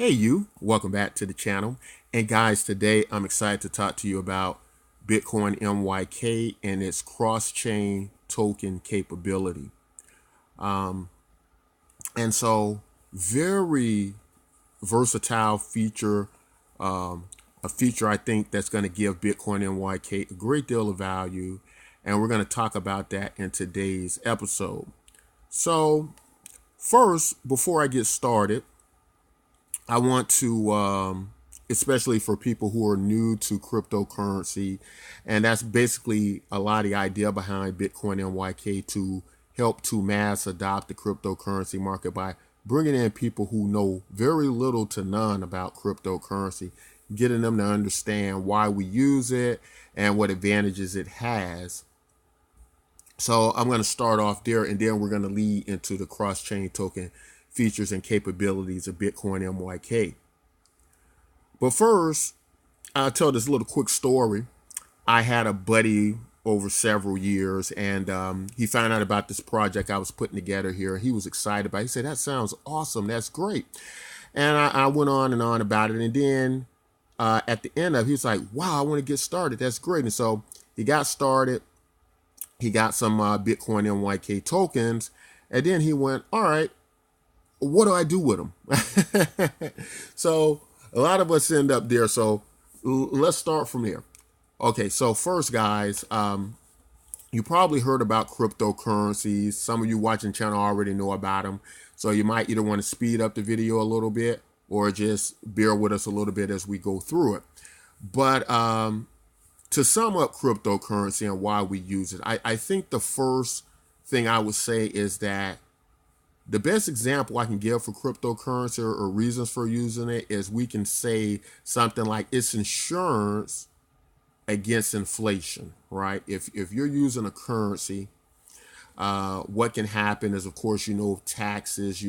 Hey you, welcome back to the channel. And guys, today I'm excited to talk to you about Bitcoin MYK and its cross-chain token capability. Um, and so very versatile feature, um, a feature I think that's going to give Bitcoin MYK a great deal of value. And we're going to talk about that in today's episode. So first, before I get started, I want to, especially for people who are new to cryptocurrency, and that's basically a lot of the idea behind Bitcoin NYK to help to mass adopt the cryptocurrency market by bringing in people who know very little to none about cryptocurrency, getting them to understand why we use it and what advantages it has. So I'm going to start off there, and then we're going to lead into the cross-chain token features and capabilities of Bitcoin MYK. But first, I'll tell this little quick story. I had a buddy over several years, and he found out about this project I was putting together here. He was excited about it. He said, "That sounds awesome. That's great." And I went on and on about it. And then at the end of it, he was like, "Wow, I want to get started. That's great." And so he got started. He got some Bitcoin MYK tokens. And then he went, "All right, what do I do with them?" So a lot of us end up there. So let's start from there. Okay, so first, guys, you probably heard about cryptocurrencies. Some of you watching the channel already know about them. So you might either want to speed up the video a little bit or just bear with us a little bit as we go through it. But to sum up cryptocurrency and why we use it, I think the first thing I would say is that the best example I can give for cryptocurrency or reasons for using it is we can say something like it's insurance against inflation, right? If you're using a currency, what can happen is, of course, taxes,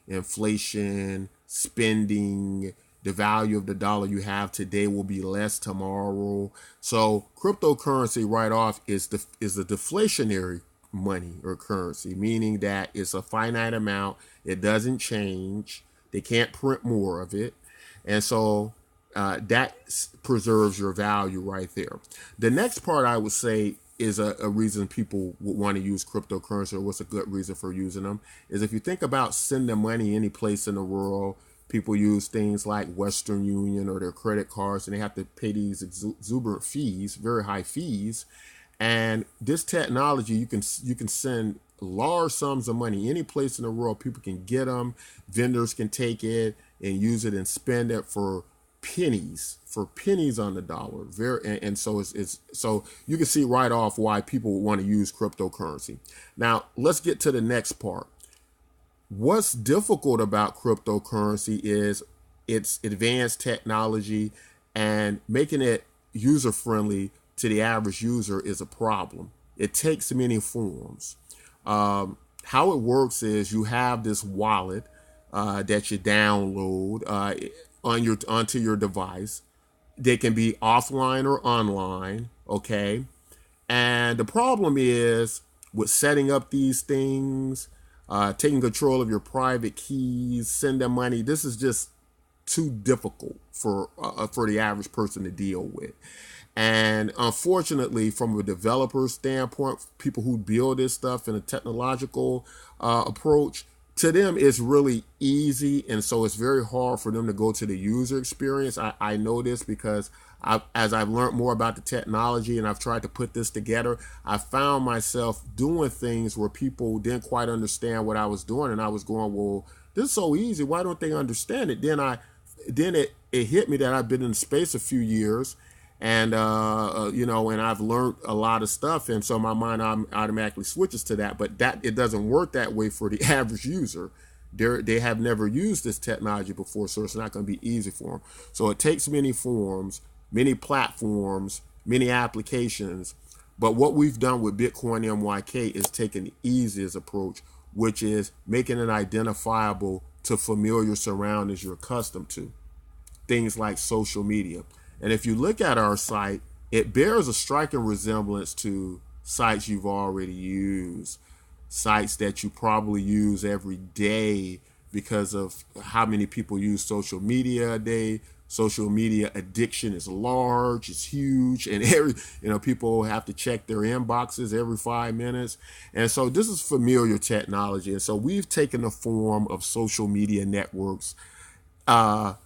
inflation, spending, the value of the dollar you have today will be less tomorrow. So cryptocurrency right off is a deflationary money or currency, meaning that it's a finite amount. It doesn't change. They can't print more of it. And so that preserves your value right there. The next part I would say is a reason people would want to use cryptocurrency, or what's a good reason for using them, is if you think about sending money any place in the world, people use things like Western Union or their credit cards, and they have to pay these exuberant fees, very high fees. And this technology, you can send large sums of money any place in the world. People can get them. Vendors can take it and use it and spend it for pennies on the dollar. And so so you can see right off why people want to use cryptocurrency. Now let's get to the next part. What's difficult about cryptocurrency is its advanced technology, and making it user friendly to the average user is a problem. It takes many forms. How it works is you have this wallet that you download onto your device. They can be offline or online, okay? And the problem is with setting up these things, taking control of your private keys, sending money. This is just too difficult for the average person to deal with. And unfortunately, from a developer standpoint, people who build this stuff in a technological approach, to them it's really easy, and so it's very hard for them to go to the user experience. I know this because as I've learned more about the technology and I've tried to put this together, I found myself doing things where people didn't quite understand what I was doing, and I was going, "Well, this is so easy. Why don't they understand it?" Then it hit me that I've been in the space a few years, and and I've learned a lot of stuff, and so my mind automatically switches to that. But that it doesn't work that way for the average user. They have never used this technology before, so it's not going to be easy for them. So it takes many forms, many platforms, many applications. But what we've done with Bitcoin MYK is taking the easiest approach, which is making it identifiable to familiar surroundings you're accustomed to. Things like social media. And if you look at our site, it bears a striking resemblance to sites you've already used, sites that you probably use every day because of how many people use social media a day. Social media addiction is large, it's huge, and people have to check their inboxes every 5 minutes. And so this is familiar technology. And so we've taken the form of social media networks, of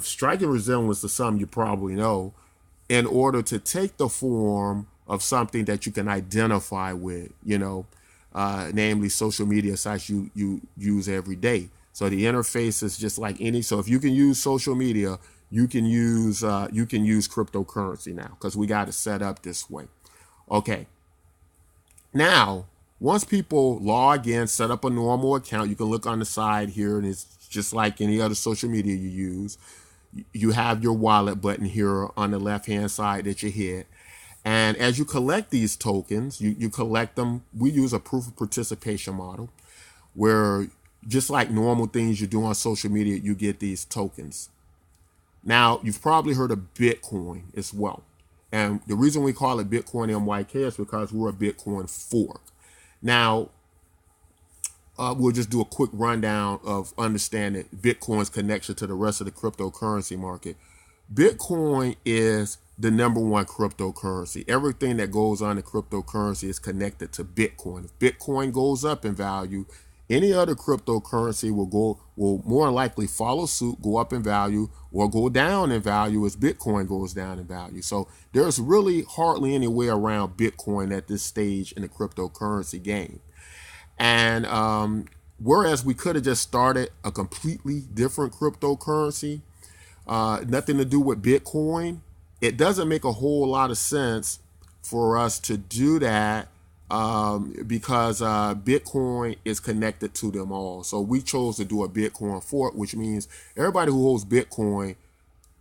striking resemblance to some you probably know, in order to take the form of something that you can identify with, namely social media sites you use every day. So the interface is just like any. So if you can use social media, you can use cryptocurrency now, because we got it set up this way. Okay. Now, once people log in, set up a normal account, you can look on the side here, and it's just like any other social media you use. You have your wallet button here on the left-hand side that you hit. And as you collect these tokens, you collect them. We use a proof of participation model where, just like normal things you do on social media, you get these tokens. Now, you've probably heard of Bitcoin as well. And the reason we call it Bitcoin MYK is because we're a Bitcoin fork. Now, we'll just do a quick rundown of understanding Bitcoin's connection to the rest of the cryptocurrency market. Bitcoin is the number one cryptocurrency. Everything that goes on in cryptocurrency is connected to Bitcoin. If Bitcoin goes up in value, any other cryptocurrency will more likely follow suit, go up in value, or go down in value as Bitcoin goes down in value. So there's really hardly any way around Bitcoin at this stage in the cryptocurrency game. And whereas we could have just started a completely different cryptocurrency, nothing to do with Bitcoin, it doesn't make a whole lot of sense for us to do that, because Bitcoin is connected to them all. So we chose to do a Bitcoin fork, which means everybody who holds Bitcoin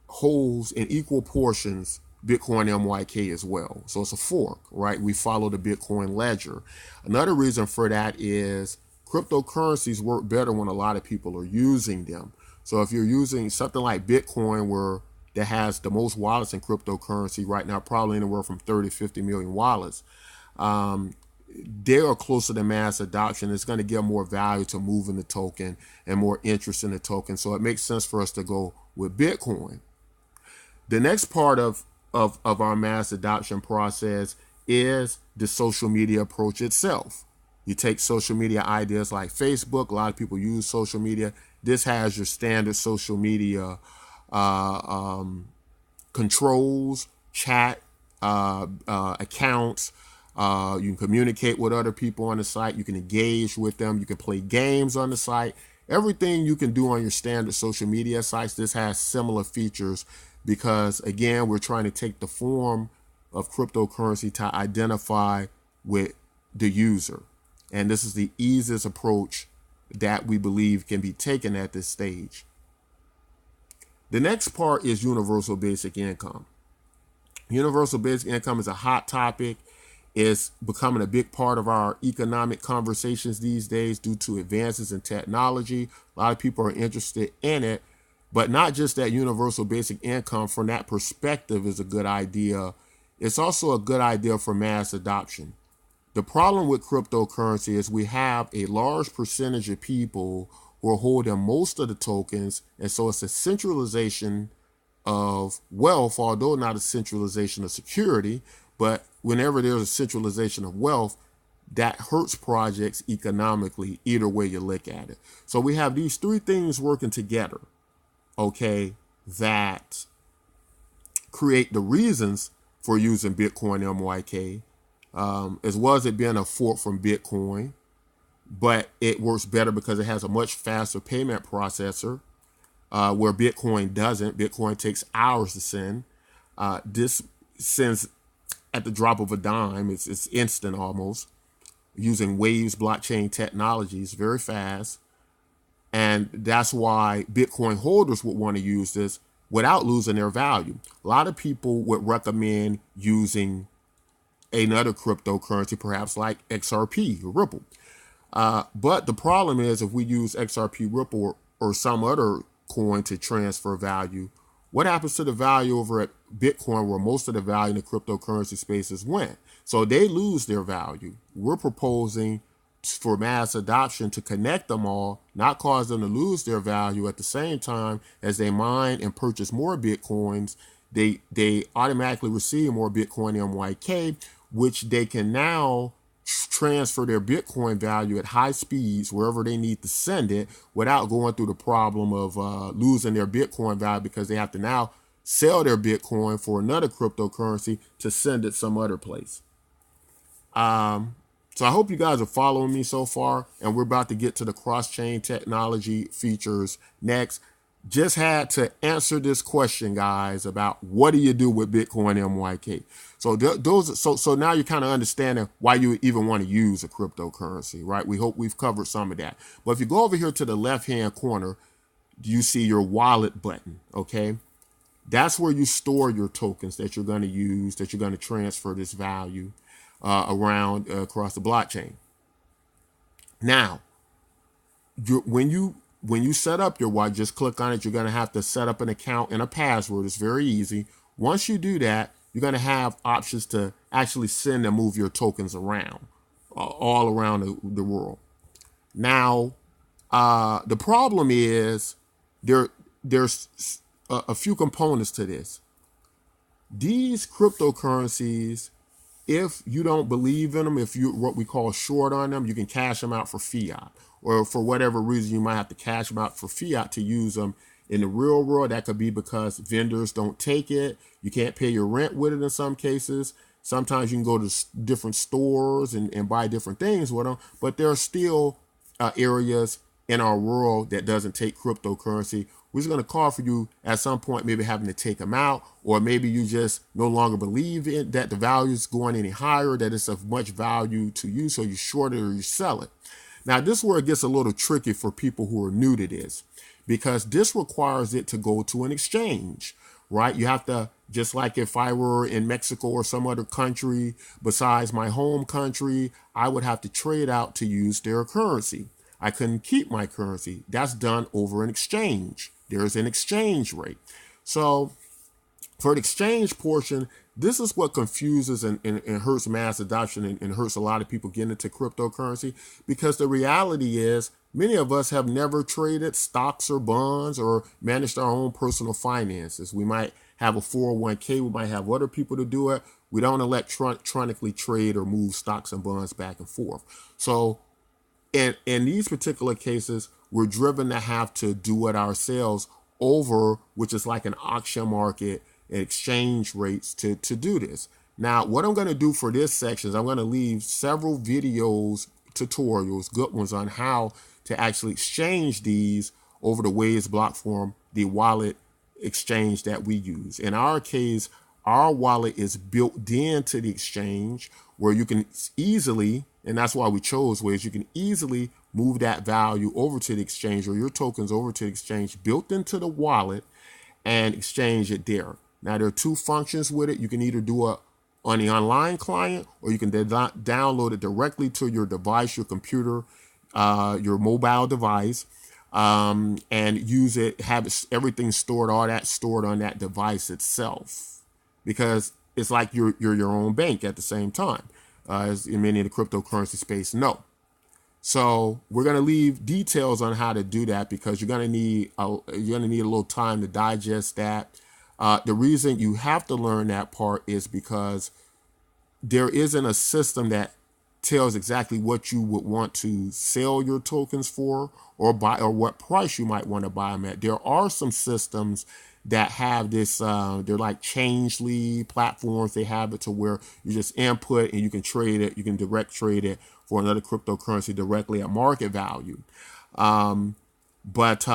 holds in equal portions Bitcoin MYK as well. So it's a fork, right? We follow the Bitcoin ledger. Another reason for that is cryptocurrencies work better when a lot of people are using them. So if you're using something like Bitcoin, that has the most wallets in cryptocurrency right now, probably anywhere from 30 to 50 million wallets, they are closer to mass adoption. It's going to give more value to moving the token and more interest in the token. So it makes sense for us to go with Bitcoin. The next part of our mass adoption process is the social media approach itself. You take social media ideas like Facebook. A lot of people use social media. This has your standard social media controls, chat, accounts. You can communicate with other people on the site. You can engage with them. You can play games on the site. Everything you can do on your standard social media sites, this has similar features, because, again, we're trying to take the form of cryptocurrency to identify with the user. And this is the easiest approach that we believe can be taken at this stage. The next part is universal basic income. Universal basic income is a hot topic. It's becoming a big part of our economic conversations these days due to advances in technology. A lot of people are interested in it, but not just that universal basic income from that perspective is a good idea. It's also a good idea for mass adoption. The problem with cryptocurrency is we have a large percentage of people who are holding most of the tokens, and so it's a centralization of wealth, although not a centralization of security. But whenever there's a centralization of wealth, that hurts projects economically, either way you look at it. So we have these three things working together, okay, that create the reasons for using Bitcoin MYK, as well as it being a fork from Bitcoin. But it works better because it has a much faster payment processor, where Bitcoin doesn't. Bitcoin takes hours to send. This sends at the drop of a dime. It's instant almost, using Waves blockchain technologies, very fast. And that's why Bitcoin holders would want to use this without losing their value. A lot of people would recommend using another cryptocurrency, perhaps like XRP or Ripple. But the problem is, if we use XRP, Ripple, or some other coin to transfer value, what happens to the value over at Bitcoin, where most of the value in the cryptocurrency spaces went? So they lose their value. We're proposing for mass adoption to connect them all, not cause them to lose their value at the same time as they mine and purchase more Bitcoins. They automatically receive more Bitcoin MYK, which they can now transfer their Bitcoin value at high speeds wherever they need to send it without going through the problem of losing their Bitcoin value, because they have to now sell their Bitcoin for another cryptocurrency to send it some other place. So I hope you guys are following me so far, and we're about to get to the cross-chain technology features next. Just had to answer this question, guys, about what do you do with Bitcoin MYK. So now you're kind of understanding why you even want to use a cryptocurrency, right? We hope we've covered some of that. But if you go over here to the left-hand corner, you see your wallet button, okay? That's where you store your tokens that you're going to use, that you're going to transfer this value around across the blockchain. Now, when you set up your wallet, just click on it. You're going to have to set up an account and a password. It's very easy. Once you do that, you're going to have options to actually send and move your tokens around, all around the world. Now, the problem is there's a few components to this. These cryptocurrencies, if you don't believe in them, if you what we call short on them, you can cash them out for fiat, or for whatever reason you might have to cash them out for fiat to use them in the real world. That could be because vendors don't take it. You can't pay your rent with it in some cases. Sometimes you can go to different stores and buy different things with them, but there are still areas in our world that doesn't take cryptocurrency. We're just going to call for you at some point, maybe having to take them out, or maybe you just no longer believe in that the value is going any higher, that it's of much value to you, so you short it or you sell it. Now, this is where it gets a little tricky for people who are new to this, because this requires it to go to an exchange, right? You have to, just like if I were in Mexico or some other country besides my home country, I would have to trade out to use their currency. I couldn't keep my currency. That's done over an exchange. There's an exchange rate. So for the exchange portion, this is what confuses and hurts mass adoption and hurts a lot of people getting into cryptocurrency, because the reality is many of us have never traded stocks or bonds or managed our own personal finances. We might have a 401k. We might have other people to do it. We don't electronically trade or move stocks and bonds back and forth. So in these particular cases, we're driven to have to do it ourselves over, which is like an auction market and exchange rates to do this. Now, what I'm going to do for this section is I'm going to leave several videos, tutorials, good ones on how to actually exchange these over the Waves block form, the wallet exchange that we use. In our case, our wallet is built into the exchange where you can easily, and that's why we chose Waves, you can easily move that value over to the exchange, or your tokens over to the exchange, built into the wallet, and exchange it there. Now, there are two functions with it. You can either do it on the online client, or you can download it directly to your device, your computer, your mobile device, and use it, have everything stored, all that stored on that device itself, because it's like you're your own bank at the same time, as many in the cryptocurrency space know. So we're going to leave details on how to do that, because you're going to need a little time to digest that. The reason you have to learn that part is because there isn't a system that tells exactly what you would want to sell your tokens for, or buy, or what price you might want to buy them at. There are some systems that have this, they're like Changely platforms. They have it to where you just input and you can trade it. You can direct trade it for another cryptocurrency directly at market value. But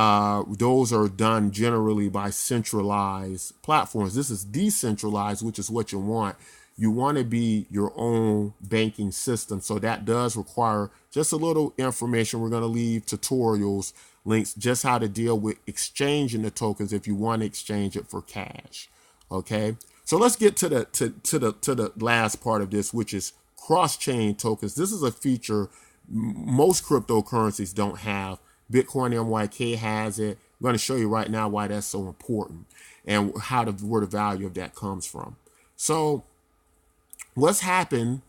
those are done generally by centralized platforms. This is decentralized, which is what you want. You want to be your own banking system. So that does require just a little information. We're going to leave tutorials, links, just how to deal with exchanging the tokens if you want to exchange it for cash. Okay. So let's get to the last part of this, which is cross-chain tokens. This is a feature most cryptocurrencies don't have. Bitcoin MYK has it. I'm going to show you right now why that's so important and where the value of that comes from. So what's happened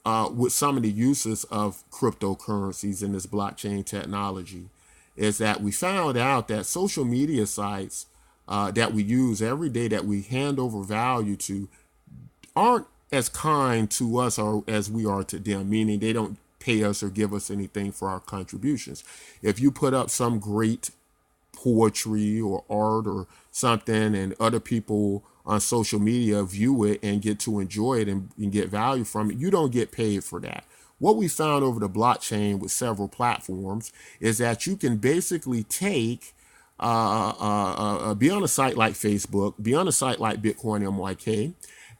with some of the uses of cryptocurrencies in this blockchain technology is that we found out that social media sites that we use every day, that we hand over value to, aren't as kind to us or as we are to them, meaning they don't pay us or give us anything for our contributions. If you put up some great poetry or art or something and other people on social media view it and get to enjoy it and get value from it, you don't get paid for that. What we found over the blockchain with several platforms is that you can basically take be on a site like Facebook, be on a site like Bitcoin MYK,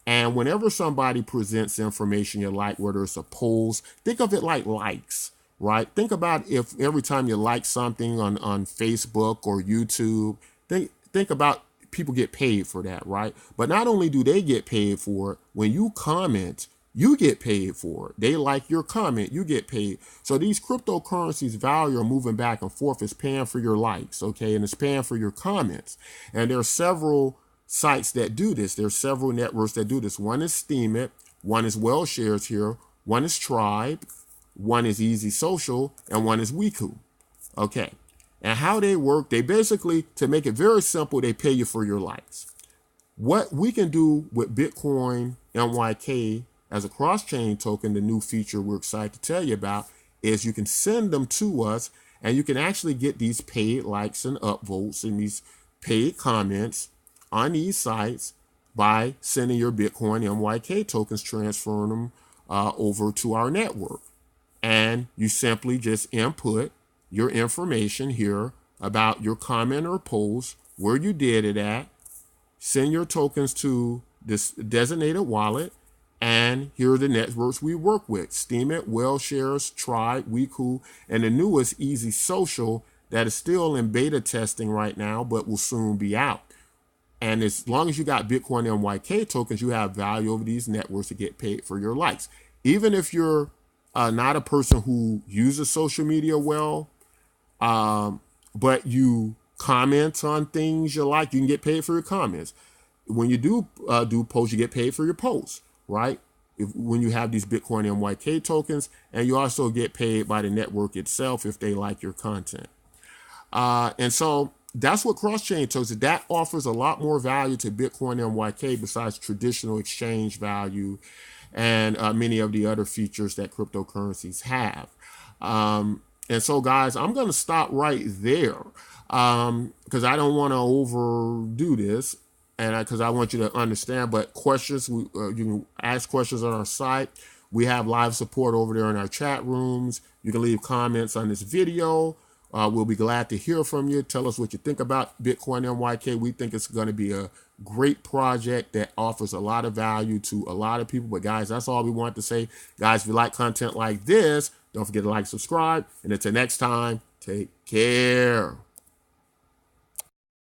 and whenever somebody presents information you like, whether it's a post, think of it like likes, right? Think about if every time you like something on Facebook or YouTube, think about people get paid for that, right? But not only do they get paid for it, when you comment, you get paid for it. They like your comment, you get paid. So these cryptocurrencies value are moving back and forth. It's paying for your likes, okay? And it's paying for your comments. And there are several sites that do this. There's several networks that do this. One is Steemit, one is Well Shares here, one is Tribe, one is Easy Social, and one is Wiku. Okay. And how they work, they basically, to make it very simple, they pay you for your likes. What we can do with Bitcoin MYK as a cross-chain token, the new feature we're excited to tell you about, is you can send them to us and you can actually get these paid likes and upvotes and these paid comments on these sites by sending your Bitcoin MYK tokens, transferring them over to our network. And you simply just input your information here about your comment or post, where you did it at, send your tokens to this designated wallet, and here are the networks we work with: Steemit, Well Shares, Tribe, Wiku, and the newest Easy Social that is still in beta testing right now, but will soon be out. And as long as you got Bitcoin MYK tokens, you have value over these networks to get paid for your likes. Even if you're not a person who uses social media well, but you comment on things you like, you can get paid for your comments. When you do posts, you get paid for your posts, right? When you have these Bitcoin MYK tokens, and you also get paid by the network itself if they like your content. And so that's what cross-chain tokens, that offers a lot more value to Bitcoin MYK besides traditional exchange value and many of the other features that cryptocurrencies have. And so, guys, I'm going to stop right there because I don't want to overdo this, and because I want you to understand. But questions, you can ask questions on our site. We have live support over there in our chat rooms. You can leave comments on this video. We'll be glad to hear from you. Tell us what you think about Bitcoin MYK. We think it's going to be a great project that offers a lot of value to a lot of people. But guys, that's all we want to say. Guys, if you like content like this, don't forget to like, subscribe. And until next time, take care.